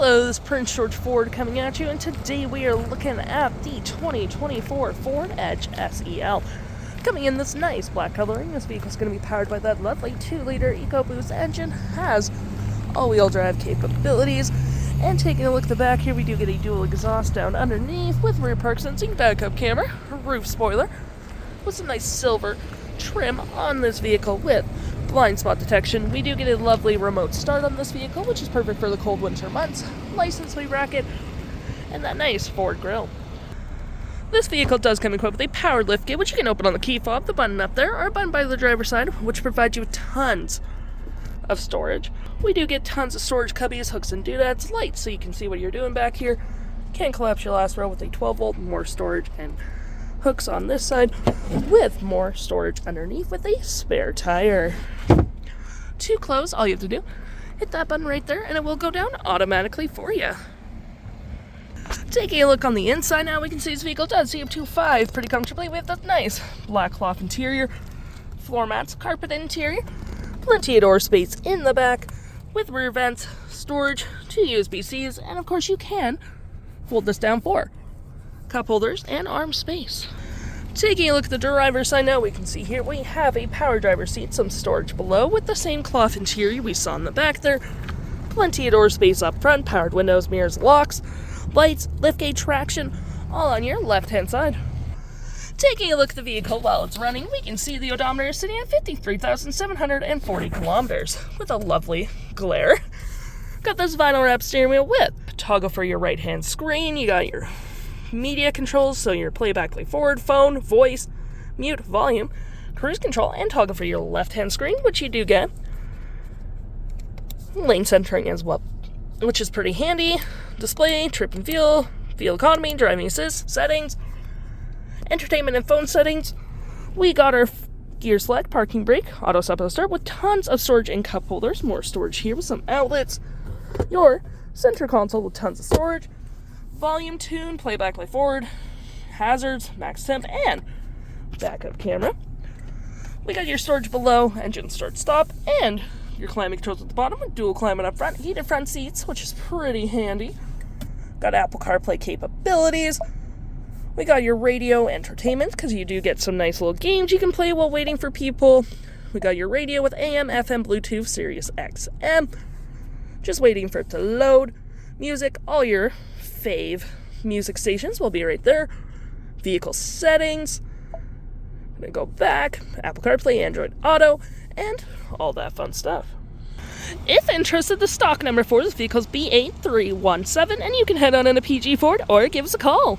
Hello, this is Prince George Ford coming at you, and today we are looking at the 2024 Ford Edge SEL. Coming in this nice black coloring, this vehicle is going to be powered by that lovely 2-liter EcoBoost engine, has all-wheel drive capabilities, and taking a look at the back here, we do get a dual exhaust down underneath with rear park sensing, backup camera, roof spoiler, with some nice silver trim on this vehicle with blind spot detection. We do get a lovely remote start on this vehicle, which is perfect for the cold winter months, license plate bracket, and that nice Ford grille. This vehicle does come equipped with a powered liftgate, which you can open on the key fob, the button up there, or a button by the driver's side, which provides you with tons of storage. We do get tons of storage cubbies, hooks and doodads, lights so you can see what you're doing back here. Can collapse your last row with a 12-volt, more storage, and hooks on this side with more storage underneath with a spare tire. To close, all you have to do, hit that button right there and it will go down automatically for you. Taking a look on the inside now, we can see this vehicle does see up to 5 pretty comfortably. We have that nice black cloth interior, floor mats, carpet interior, plenty of door space in the back with rear vents, storage, 2 USB-Cs, and of course you can fold this down for cup holders and arm space. Taking a look at the driver's side now, we can see here we have a power driver's seat, some storage below with the same cloth interior we saw in the back there, plenty of door space up front, powered windows, mirrors, locks, lights, liftgate traction, all on your left-hand side. Taking a look at the vehicle while it's running, we can see the odometer is sitting at 53,740 kilometers with a lovely glare. Got this vinyl wrap steering wheel with toggle for your right-hand screen. You got your media controls, so your playback, play forward, phone, voice, mute, volume, cruise control, and toggle for your left-hand screen, which you do get. Lane centering as well, which is pretty handy. Display, trip and fuel economy, driving assist, settings, entertainment and phone settings. We got our gear select, parking brake, auto stop and start with tons of storage and cup holders. More storage here with some outlets. Your center console with tons of storage. Volume, tune, playback, play forward, hazards, max temp, and backup camera. We got your storage below, engine start stop, and your climate controls at the bottom with dual climate up front, heated front seats, which is pretty handy. Got Apple CarPlay capabilities. We got your radio entertainment, because you do get some nice little games you can play while waiting for people. We got your radio with AM, FM, Bluetooth, SiriusXM. Just waiting for it to load. Music, all your fave music stations will be right there. Vehicle settings. I'm gonna go back. Apple CarPlay, Android Auto, and all that fun stuff. If interested, the stock number for this vehicle is B8317, and you can head on into PG Ford or give us a call.